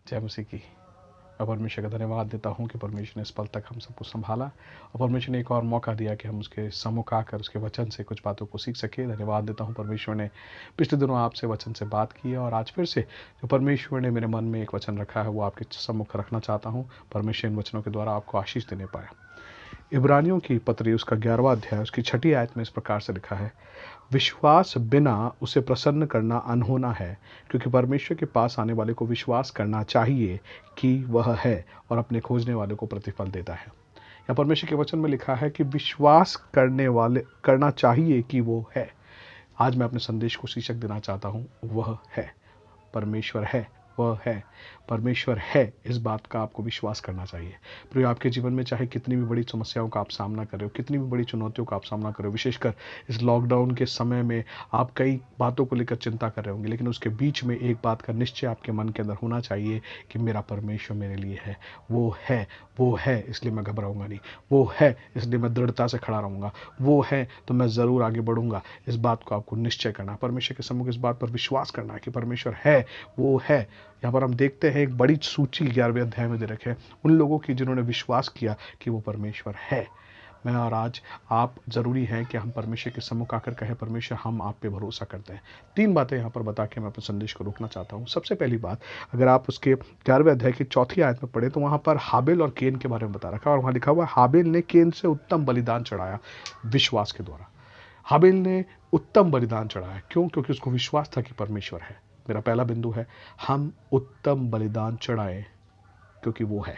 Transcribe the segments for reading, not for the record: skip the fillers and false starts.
जय मसीह की। मैं परमेश्वर का धन्यवाद देता हूँ कि परमेश्वर ने इस पल तक हम सबको संभाला और परमेश्वर ने एक और मौका दिया कि हम उसके सम्मुख आकर उसके वचन से कुछ बातों को सीख सके। धन्यवाद देता हूँ परमेश्वर ने पिछले दिनों आपसे वचन से बात की है और आज फिर से जो परमेश्वर ने मेरे मन में एक वचन रखा है वो आपके सम्मुख रखना चाहता हूँ। परमेश्वर इन वचनों के द्वारा आपको आशीष देने पाए। इब्रानियों की पत्री उसका 11वां अध्याय उसकी 6ठी आयत में इस प्रकार से लिखा है, विश्वास बिना उसे प्रसन्न करना अनहोना है, क्योंकि परमेश्वर के पास आने वाले को विश्वास करना चाहिए कि वह है और अपने खोजने वाले को प्रतिफल देता है। या परमेश्वर के वचन में लिखा है कि विश्वास करने वाले करना चाहिए कि वो है। आज मैं अपने संदेश को शीर्षक देना चाहता हूँ, वह है। परमेश्वर है, वह है, परमेश्वर है। इस बात का आपको विश्वास करना चाहिए। प्रिय, आपके जीवन में चाहे कितनी भी बड़ी समस्याओं का आप सामना कर रहे हो, कितनी भी बड़ी चुनौतियों का आप सामना कर रहे हो, विशेषकर इस लॉकडाउन के समय में आप कई बातों को लेकर चिंता कर रहे होंगे, लेकिन उसके बीच में एक बात का निश्चय आपके मन के अंदर होना चाहिए कि मेरा परमेश्वर मेरे लिए है। वो है, वो है, इसलिए मैं घबराऊंगा नहीं। वो है, इसलिए मैं दृढ़ता से खड़ा रहूंगा। वो है तो मैं ज़रूर आगे बढ़ूंगा। इस बात को आपको निश्चय करना है, परमेश्वर के सम्मुख इस बात पर विश्वास करना है कि परमेश्वर है, वो है। यहाँ पर हम देखते हैं एक बड़ी सूची 11वें अध्याय में दे रखे हैं उन लोगों की जिन्होंने विश्वास किया कि वो परमेश्वर है। मैं और आज आप जरूरी है कि हम परमेश्वर के सम्मुख आकर कहें, परमेश्वर हम आप पे भरोसा करते हैं। 3 बातें यहाँ पर बता के मैं अपने संदेश को रोकना चाहता हूँ। सबसे पहली बात, अगर आप उसके 11वें अध्याय की 4थी आयत में पढ़े तो वहाँ पर हाबिल और केन के बारे में बता रखा है और वहाँ लिखा हुआ हाबिल ने केन से उत्तम बलिदान चढ़ाया विश्वास के द्वारा। हाबिल ने उत्तम बलिदान चढ़ाया, क्यों? क्योंकि उसको विश्वास था कि परमेश्वर है। मेरा पहला बिंदु है, हम उत्तम बलिदान चढ़ाएं क्योंकि वो है।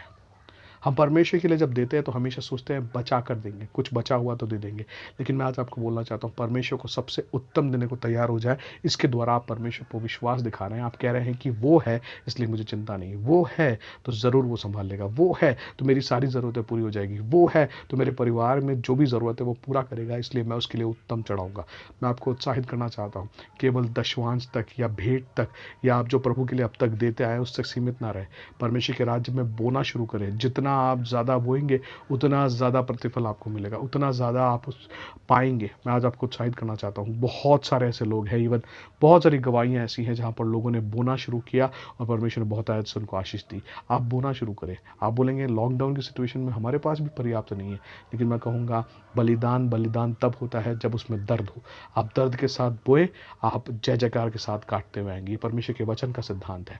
हम परमेश्वर के लिए जब देते हैं तो हमेशा सोचते हैं बचा कर देंगे, कुछ बचा हुआ तो दे देंगे, लेकिन मैं आज आपको बोलना चाहता हूँ परमेश्वर को सबसे उत्तम देने को तैयार हो जाए। इसके द्वारा आप परमेश्वर को विश्वास दिखा रहे हैं। आप कह रहे हैं कि वो है इसलिए मुझे चिंता नहीं, वो है तो ज़रूर वो संभाल लेगा, वो है तो मेरी सारी ज़रूरतें पूरी हो जाएगी, वो है तो मेरे परिवार में जो भी ज़रूरत है वो पूरा करेगा, इसलिए मैं उसके लिए उत्तम चढ़ाऊँगा। मैं आपको उत्साहित करना चाहता हूँ, केवल दशवांश तक या भेंट तक या आप जो प्रभु के लिए अब तक देते आए उस तक सीमित ना रहे। परमेश्वर के राज्य में बोना शुरू करें। जितना आप ज़्यादा बोएंगे उतना ज़्यादा प्रतिफल आपको मिलेगा, उतना ज़्यादा आप उस पाएंगे। मैं आज आपको उत्साहित करना चाहता हूँ। बहुत सारे ऐसे लोग हैं, इवन बहुत सारी गवाहियाँ ऐसी हैं जहाँ पर लोगों ने बोना शुरू किया और परमेश्वर ने बहुत आयत से उनको आशीष दी। आप बोना शुरू करें। आप बोलेंगे लॉकडाउन की सिचुएशन में हमारे पास भी पर्याप्त नहीं है, लेकिन मैं कहूँगा बलिदान बलिदान तब होता है जब उसमें दर्द हो। आप दर्द के साथ बोए, आप जय जयकार के साथ काटते हुए आएंगे। ये परमेश्वर के वचन का सिद्धांत है।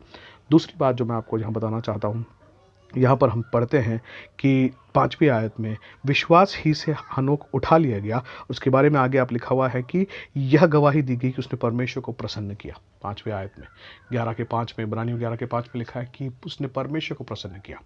दूसरी बात जो मैं आपको यहाँ बताना चाहता हूँ, यहाँ पर हम पढ़ते हैं कि 5वीं आयत में विश्वास ही से हनोक उठा लिया गया। उसके बारे में आगे आप लिखा हुआ है कि यह गवाही दी गई कि उसने परमेश्वर को प्रसन्न किया। 5वीं आयत में 11 के 5 में, इब्रानियों 11 के 5 में लिखा है कि उसने परमेश्वर को प्रसन्न किया।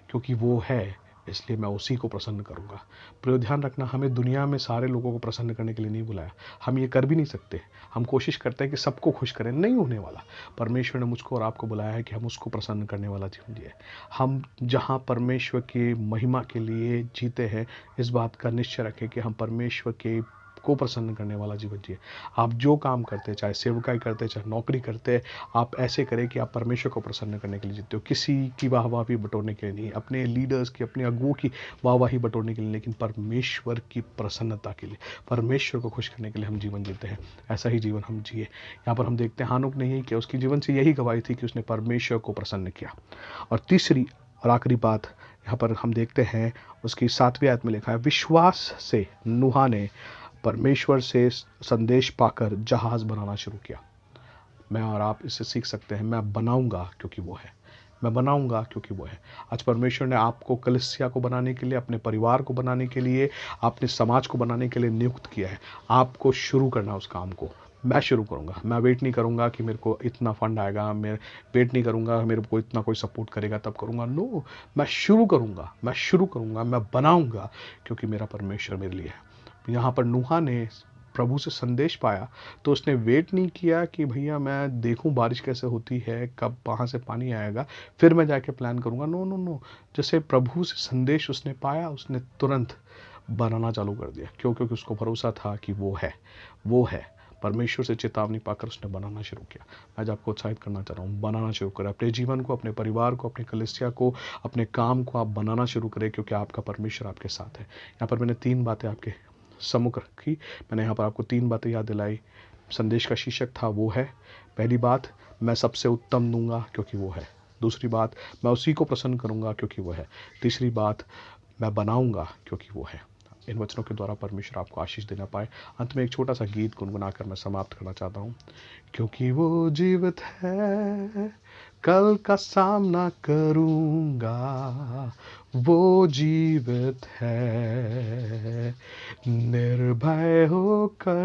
क्योंकि वो है इसलिए मैं उसी को प्रसन्न करूंगा। प्रिय, ध्यान रखना, हमें दुनिया में सारे लोगों को प्रसन्न करने के लिए नहीं बुलाया। हम ये कर भी नहीं सकते। हम कोशिश करते हैं कि सबको खुश करें, नहीं होने वाला। परमेश्वर ने मुझको और आपको बुलाया है कि हम उसको प्रसन्न करने वाला जीवन जिए। हम जहाँ परमेश्वर की महिमा के लिए जीते हैं, इस बात का निश्चय रखें कि हम परमेश्वर के को प्रसन्न करने वाला जीवन जिए। आप जो काम करते, चाहे सेवकाई करते, चाहे नौकरी करते, आप ऐसे करें कि आप परमेश्वर को प्रसन्न करने के लिए जीते हो। किसी की वाहवाही बटोरने के लिए नहीं, अपने लीडर्स की, अपने अगुओं की वाहवाही बटोरने के लिए, लेकिन परमेश्वर की प्रसन्नता के लिए, परमेश्वर को खुश करने के लिए हम जीवन जीते हैं। ऐसा ही जीवन हम जिए। यहाँ पर हम देखते हैं हानोक ने यही किया। उसकी जीवन से यही गवाही थी कि उसने परमेश्वर को प्रसन्न किया। और तीसरी और आखिरी बात यहाँ पर हम देखते हैं, उसकी 7वीं आयत में लिखा है, विश्वास से नूहा ने परमेश्वर से संदेश पाकर जहाज बनाना शुरू किया। मैं और आप इससे सीख सकते हैं, मैं बनाऊंगा क्योंकि वो है। मैं बनाऊंगा क्योंकि वो है। आज परमेश्वर ने आपको कलीसिया को बनाने के लिए, अपने परिवार को बनाने के लिए, अपने समाज को बनाने के लिए नियुक्त किया है। आपको शुरू करना उस काम को। मैं शुरू करूंगा। मैं वेट नहीं करूंगा कि मेरे को इतना फंड आएगा, मैं वेट नहीं करूंगा मेरे को इतना कोई सपोर्ट करेगा तब करूंगा। नो, मैं शुरू करूंगा, मैं शुरू करूंगा, मैं बनाऊंगा क्योंकि मेरा परमेश्वर मेरे लिए है। यहाँ पर नूहा ने प्रभु से संदेश पाया तो उसने वेट नहीं किया कि भैया मैं देखूं बारिश कैसे होती है, कब वहाँ से पानी आएगा, फिर मैं जाके प्लान करूंगा। नो नो नो, जैसे प्रभु से संदेश उसने पाया, उसने तुरंत बनाना चालू कर दिया। क्यों? क्योंकि उसको भरोसा था कि वो है, वो है। परमेश्वर से चेतावनी पाकर उसने बनाना शुरू किया। मैं आज आपको उत्साहित करना चाह रहा हूँ, बनाना शुरू करें। अपने जीवन को, अपने परिवार को, अपने कलीसिया को, अपने काम को आप बनाना शुरू करें क्योंकि आपका परमेश्वर आपके साथ है। यहाँ पर मैंने 3 बातें आपके सम्मुख रखी। मैंने यहाँ पर आपको 3 बातें याद दिलाई। संदेश का शीर्षक था वो है। पहली बात, मैं सबसे उत्तम दूंगा क्योंकि वो है। दूसरी बात, मैं उसी को प्रसन्न करूँगा क्योंकि वो है। तीसरी बात, मैं बनाऊँगा क्योंकि वो है। इन वचनों के द्वारा परमेश्वर आपको आशीष देना पाए। अंत में एक छोटा सा गीत गुनगुनाकर मैं समाप्त करना चाहता हूँ। क्योंकि वो जीवित है, कल का सामना करूँगा, वो जीवित है। निर्भय होकर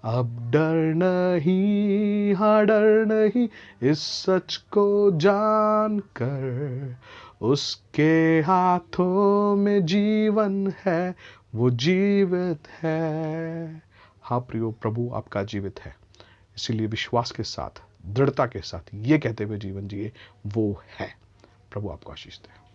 अब डर नहीं, हाँ डर नहीं, इस सच को जानकर उसके हाथों में जीवन है, वो जीवित है। हाँ प्रियो, प्रभु आपका जीवित है। इसीलिए विश्वास के साथ, दृढ़ता के साथ ये कहते हुए जीवन जिए, वो है। प्रभु आपको आशीष दे।